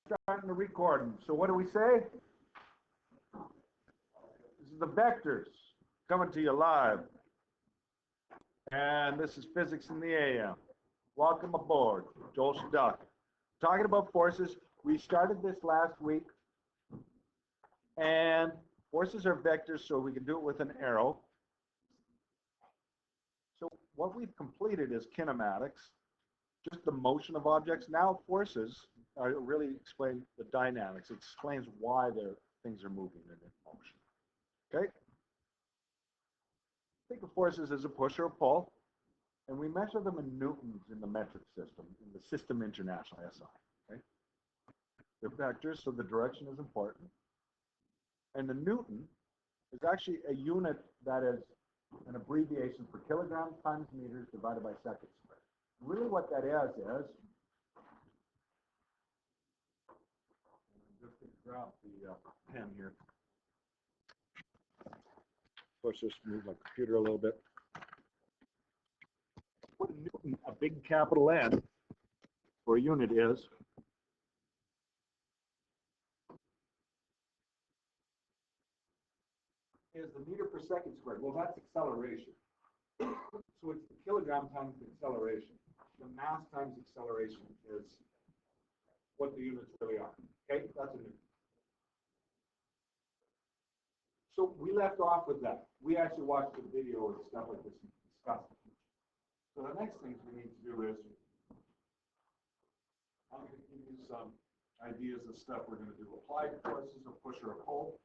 starting the recording. So what do we say? This is the Vectors coming to you live. And this is Physics in the AM. Welcome aboard, Joel Stuck. Talking about forces, we started this last week. And forces are vectors, so we can do it with an arrow. So what we've completed is kinematics, just the motion of objects. Now forces really explain the dynamics. It explains why things are moving and in motion. Okay? Think of forces as a push or a pull, and we measure them in newtons in the metric system, in the System International, SI. Okay? They're vectors, so the direction is important. And the newton is actually a unit that is an abbreviation for kilograms times meters divided by seconds squared. Really what that is I'm just going to grab the pen here. Let's just move my computer a little bit. What a newton, a big capital N, for a unit is the meter per second squared. Well, that's acceleration. So it's the kilogram times the acceleration. The mass times acceleration is what the units really are. Okay, that's a newton. So we left off with that. We actually watched a video and stuff like this and discussed it. So the next things we need to do is, I'm going to give you some ideas of stuff we're going to do. Applied forces, a push or a pull.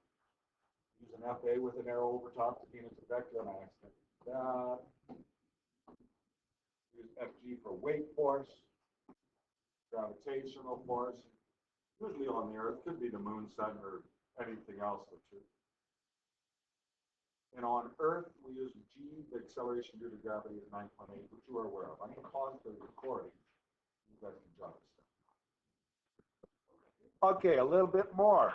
Use an FA with an arrow over top to mean it's a vector, and I accidentally did that. Use FG for weight force, gravitational force, usually on the Earth, could be the moon, sun, or anything else that you. And on Earth, we use G, the acceleration due to gravity is 9.8, which you are aware of. I'm going to pause the recording. You guys can jot this down. Okay, a little bit more.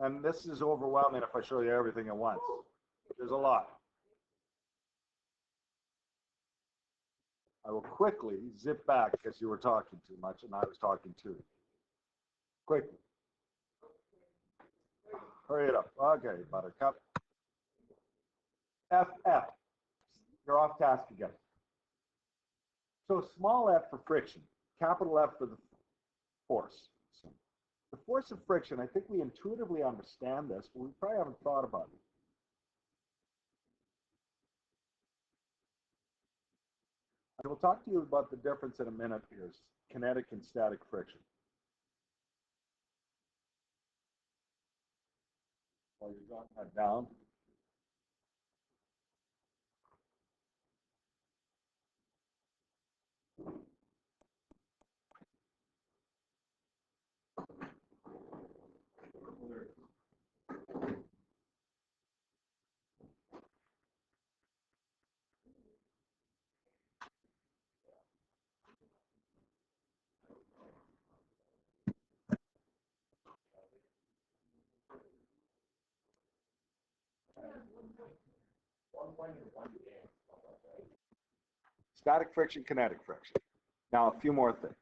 And this is overwhelming if I show you everything at once. There's a lot. I will quickly zip back because you were talking too much and I was talking too. Quickly. Hurry it up. Okay, buttercup. FF. You're off task again. So small f for friction, capital F for the force. So the force of friction, I think we intuitively understand this, but we probably haven't thought about it. I will talk to you about the difference in a minute here, kinetic and static friction. While you're jotting that down. Static friction, kinetic friction. Now, a few more things.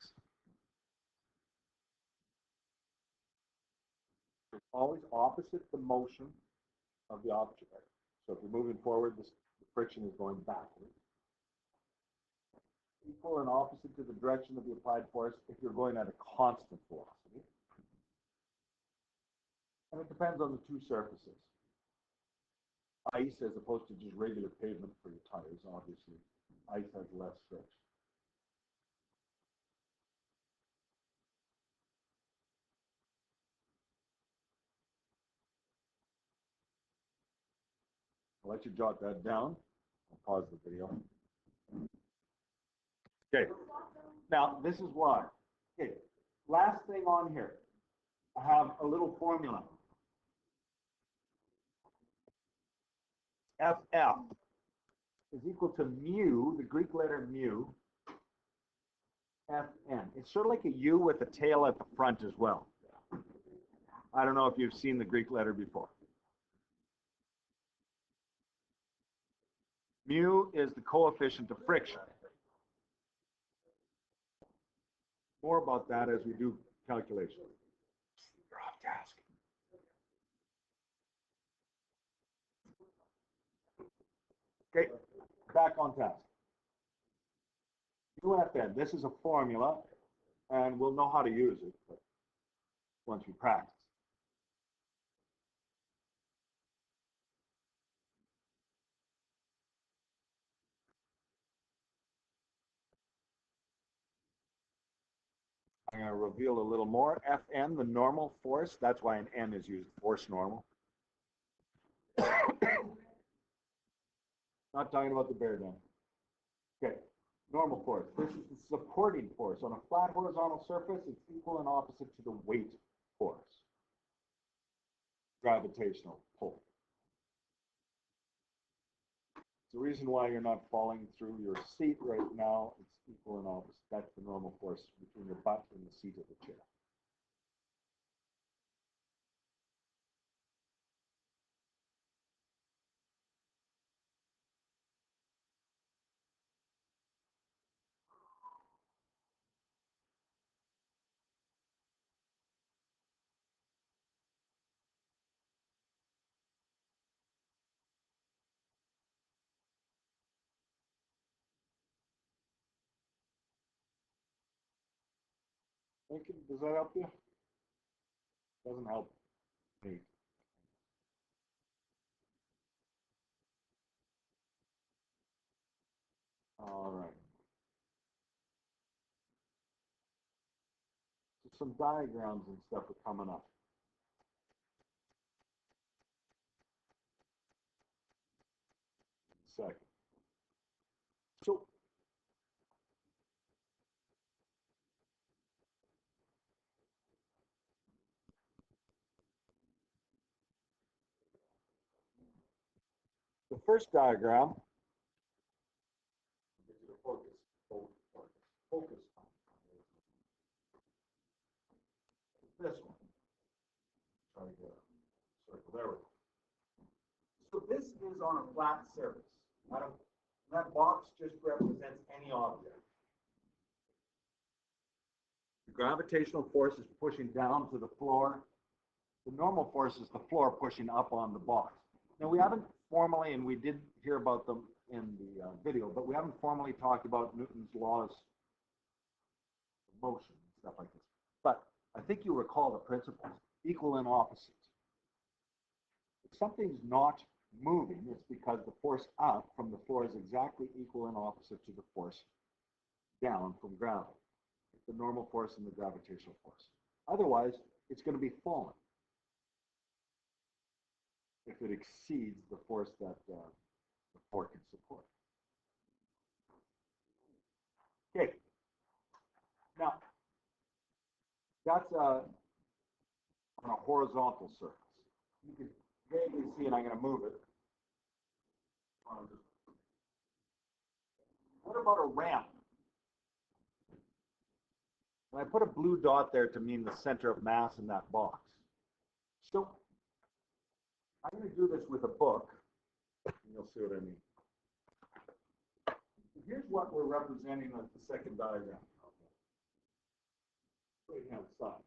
It's always opposite the motion of the object. So if you're moving forward, the friction is going backward. Equal and opposite to the direction of the applied force if you're going at a constant velocity. And it depends on the two surfaces. Ice, as opposed to just regular pavement for your tires, obviously, ice has less friction. I'll let you jot that down. I'll pause the video. Okay. Now, this is why. Okay. Last thing on here. I have a little formula. FF is equal to mu, the Greek letter mu, Fn. It's sort of like a U with a tail at the front as well. I don't know if you've seen the Greek letter before. Mu is the coefficient of friction. More about that as we do calculations. Fantastic. UFN, this is a formula, and we'll know how to use it once we practice. I'm going to reveal a little more. Fn, the normal force, that's why an N is used, force normal. Not talking about the bear down. Okay, normal force. This is the supporting force. On a flat horizontal surface, it's equal and opposite to the weight force. Gravitational pull. The reason why you're not falling through your seat right now, it's equal and opposite. That's the normal force between your butt and the seat of the chair. Does that help you? Doesn't help me. All right. So some diagrams and stuff are coming up. Second. So the first diagram, focus on this one. Try to get a circle. There we go. So this is on a flat surface. That box just represents any object. The gravitational force is pushing down to the floor. The normal force is the floor pushing up on the box. Now, we haven't formally, and we did hear about them in the video, but we haven't formally talked about Newton's laws of motion and stuff like this. But I think you recall the principles, equal and opposite. If something's not moving, it's because the force up from the floor is exactly equal and opposite to the force down from gravity. The normal force and the gravitational force. Otherwise, it's going to be falling if it exceeds the force that the floor can support. Okay. Now, that's on a horizontal surface. You can vaguely see, and I'm going to move it. What about a ramp? And I put a blue dot there to mean the center of mass in that box. So I'm going to do this with a book, and you'll see what I mean. Here's what we're representing as the second diagram. Right-hand side.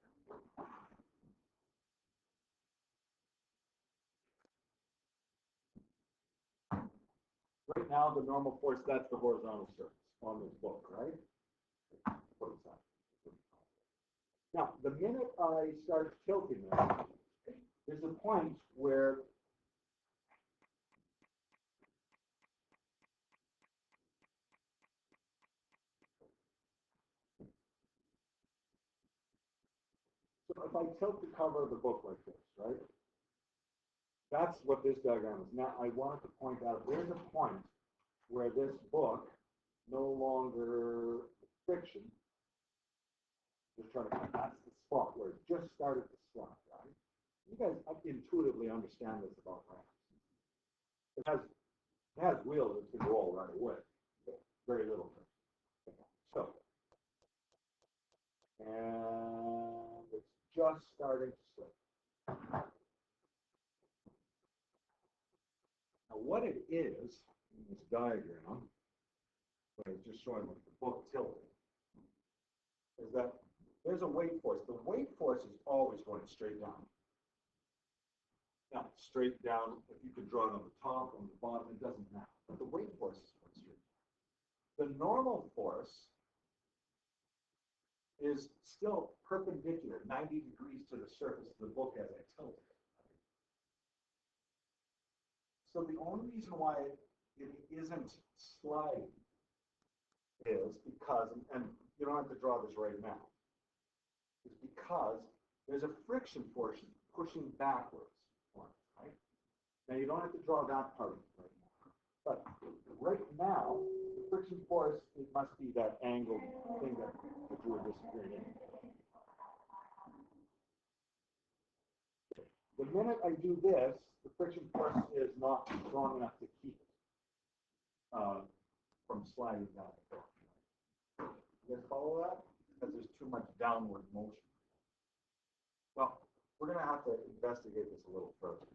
Right now, the normal force, that's the horizontal surface on this book, right? Now, the minute I start tilting this, there's a point where so if I tilt the cover of the book like this, right? That's what this diagram is. Now, I wanted to point out there's a point where this book no longer friction. Just trying to, that's the spot where it just started to slide, right? You guys intuitively understand this about ramps. It has wheels that can roll right away. Very little friction. So, and it's just starting to slip. Now, what it is in this diagram, what I was just showing with the book tilting, is that there's a weight force. The weight force is always going straight down. Now, straight down, if you could draw it on the top, on the bottom, it doesn't matter. But the weight force is going straight down. The normal force is still perpendicular, 90 degrees to the surface of the book as I tilt it. So the only reason why it isn't sliding is because, and you don't have to draw this right now, is because there's a friction force pushing backwards on it, right? Now you don't have to draw that part right now, but right now, the friction force, it must be that angled thing that you were disagreeing in. The minute I do this, the friction force is not strong enough to keep it from sliding down. You guys follow that? Because there's too much downward motion. Well, we're going to have to investigate this a little further.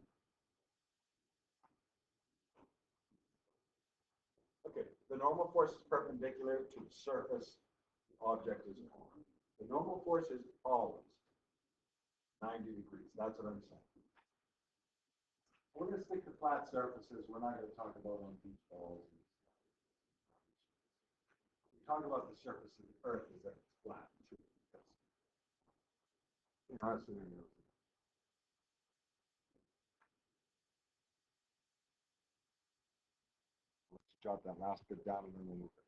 Okay, the normal force is perpendicular to the surface the object is on. The normal force is always 90 degrees. That's what I'm saying. We're going to stick to flat surfaces. We're not going to talk about on beach balls. We talk about the surface of the Earth is that it's flat too. In our scenario. Let's jot that last bit down and then we'll move it.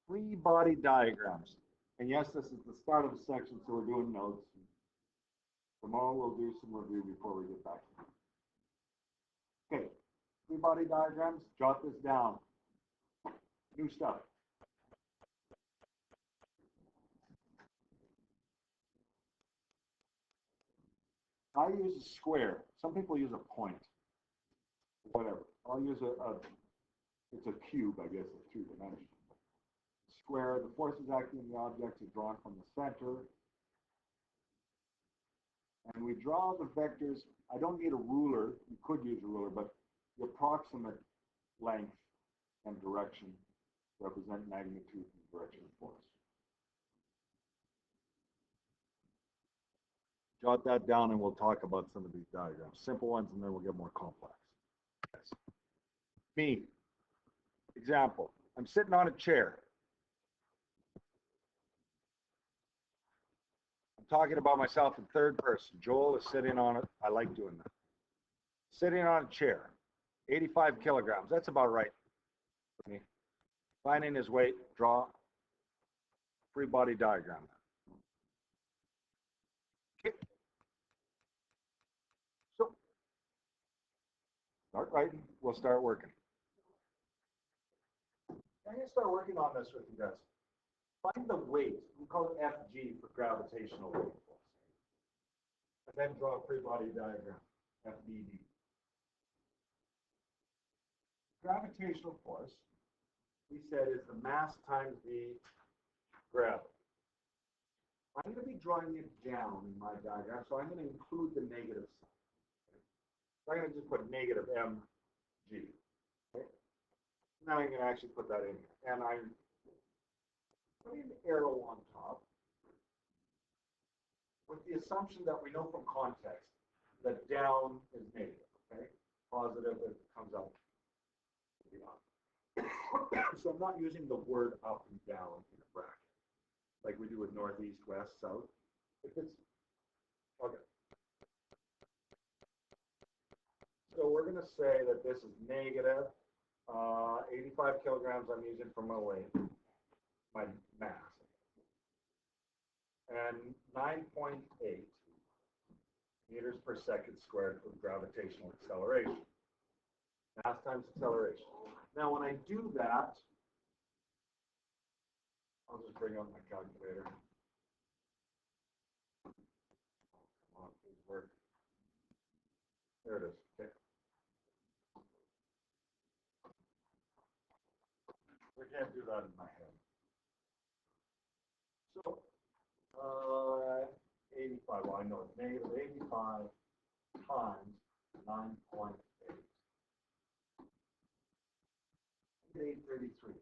Free body diagrams. And yes, this is the start of the section, so we're doing notes. Tomorrow we'll do some review before we get back to it. Okay, free body diagrams, jot this down. New stuff. I use a square. Some people use a point. Whatever. I'll use it's a cube, I guess, of 2 dimensions. Square, the forces acting on the object is drawn from the center. And we draw the vectors. I don't need a ruler. You could use a ruler, but the approximate length and direction represent magnitude and direction of force. Jot that down and we'll talk about some of these diagrams. Simple ones and then we'll get more complex. Yes. Me. Example. I'm sitting on a chair. I'm talking about myself in third person. Joel is sitting on it. I like doing that. Sitting on a chair. 85 kilograms. That's about right for me. Finding his weight, draw free body diagram. Okay. So, start writing. We'll start working. I'm going to start working on this with you guys. Find the weight. We call it FG for gravitational weight force. And then draw a free body diagram, FBD. Gravitational force, we said, is the mass times the gravity. I'm going to be drawing it down in my diagram, so I'm going to include the negative sign. So I'm going to just put negative mg. Okay? Now I'm going to actually put that in here. And I'm putting an arrow on top with the assumption that we know from context that down is negative, okay? Positive, it comes up. So I'm not using the word up and down in a bracket like we do with northeast, west, south. If it's okay. So we're going to say that this is negative 85 kilograms I'm using for my weight, my mass, and 9.8 meters per second squared for gravitational acceleration. Mass times acceleration. Now, when I do that, I'll just bring up my calculator. Come on, please work. There it is. Okay. We can't do that in my head. So, 85. Well, I know it's negative 85 times 9.8. 833.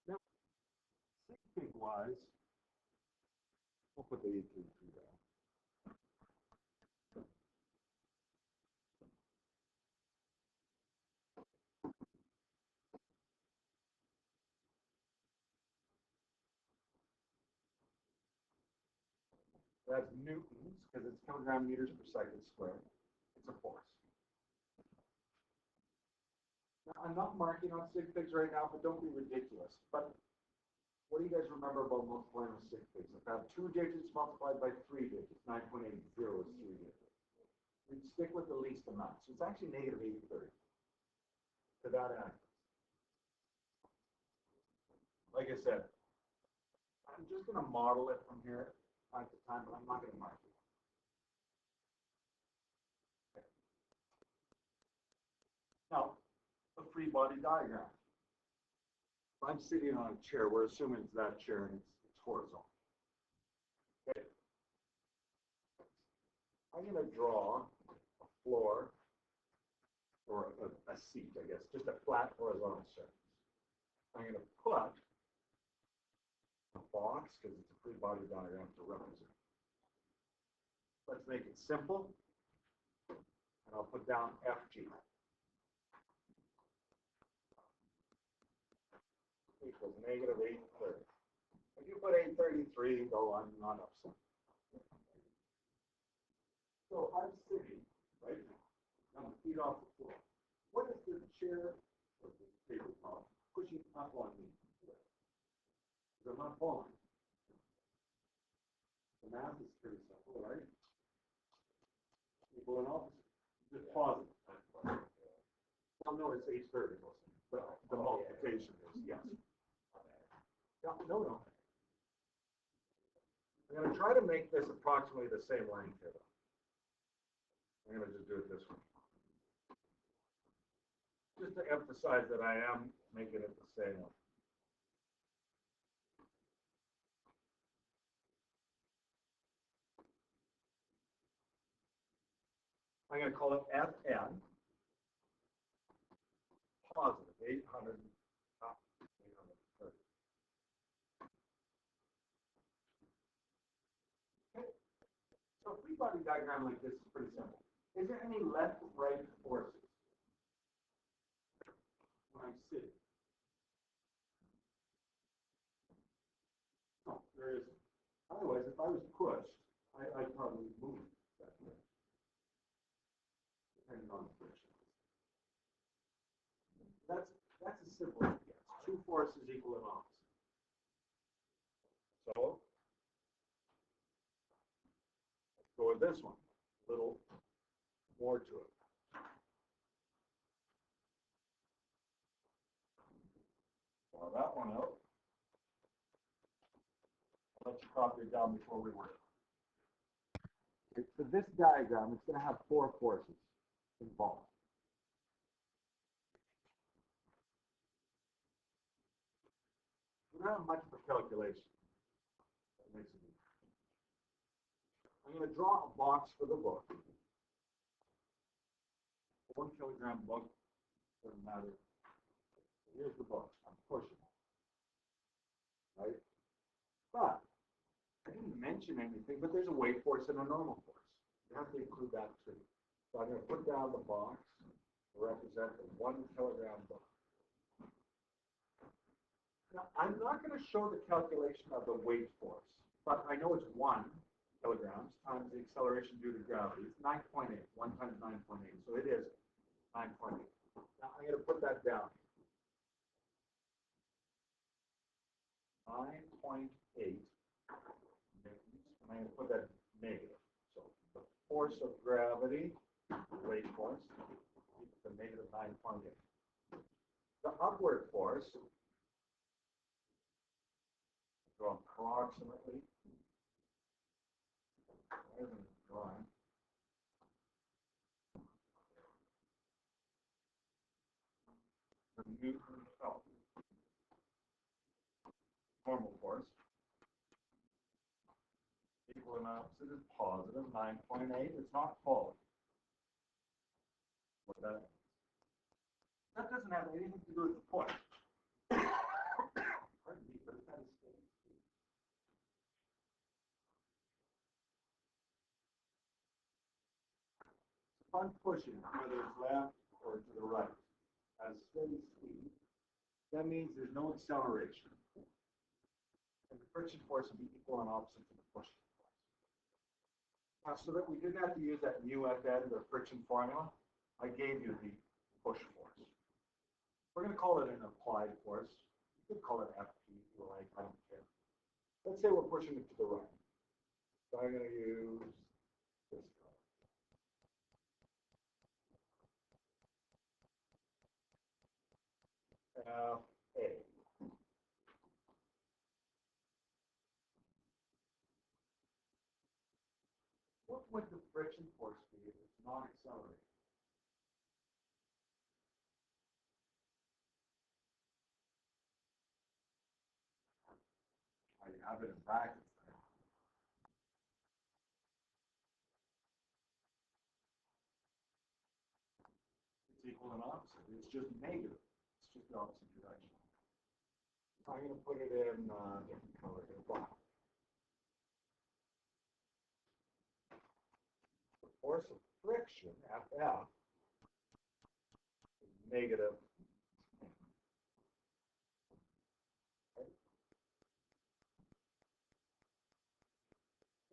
Now, sig wise, we'll put the 833 down. That's newtons, because it's kilogram meters per second squared. It's a force. Now, I'm not marking on sig figs right now, but don't be ridiculous. But what do you guys remember about multiplying with sig figs? If I have 2 digits multiplied by 3 digits, 9.80 is 3 digits. We'd stick with the least amount. So it's actually negative 830 to that end. Like I said, I'm just going to model it from here time to time, but I'm not going to mark it. Okay. Now, a free body diagram. If I'm sitting on a chair, we're assuming it's that chair and it's horizontal. Okay. I'm going to draw a floor or a seat, I guess, just a flat horizontal surface. I'm going to put a box, because it's a free body diagram to represent. Let's make it simple, and I'll put down FG equals negative 830. If you put 833, though, I'm not upset. So I'm sitting right now, I'm feet off the floor. What is the chair or the tabletop pushing up on me? Because I'm not falling. The math is pretty simple, right? Equal and opposite. Just positive. Well, no, it's 830, but the multiplication is, yes. Yeah, no. I'm going to try to make this approximately the same length here, though. I'm going to just do it this way. Just to emphasize that I am making it the same way. I'm going to call it Fn, positive 830. Okay. So a free body diagram like this is pretty simple. Is there any left-right forces when I'm sitting? No, there isn't. Otherwise, if I was pushed, I'd probably move that way, depending on the friction. That's as simple as it gets. 2 forces equal and opposite. So let's go with this one. A little more to it. Draw that one out. I'll let you copy it down before we work. Okay, so this diagram is going to have 4 forces involved. We don't have much for calculation. That makes it easy. I'm going to draw a box for the book. 1 kilogram book, doesn't matter. Here's the book. I'm pushing it. Right? But I didn't mention anything, but there's a weight force and a normal force. You have to include that too. So I'm going to put down the box to represent the 1 kilogram book. Now, I'm not going to show the calculation of the weight force, but I know it's 1 kilograms times the acceleration due to gravity. It's 9.8. 1 times 9.8. So it is 9.8. Now, I'm going to put that down. 9.8. I'm going to put that negative. So the force of gravity, the weight force, equals to negative 9.8. The upward force, so approximately, there's a drawing. The Newton, normal force, equal and opposite is positive 9.8. It's not falling. What that doesn't have anything to do with the push. Pardon me, but that is steady. If I'm pushing, whether it's left or to the right, at a steady speed, that means there's no acceleration. And the friction force will be equal and opposite to the pushing force. So that we didn't have to use that mu at the end, the friction formula, I gave you the push force. We're going to call it an applied force. You could call it FP if you like, I don't care. Let's say we're pushing it to the right. So I'm going to use this color. FA. What would the friction force be if it's not accelerated? I have it in brackets there. It's equal and opposite. It's just negative. It's just the opposite direction. I'm going to put it in different color here, black. The force of friction, FF, is negative. Okay.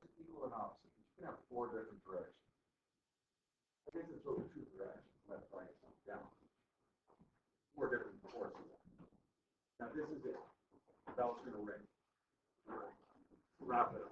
It's equal and opposite. You can have 4 different directions. I guess it's really 2 directions, left, right, down. 4 different forces. Now this is it. The belt's going to ring. Wrap it up.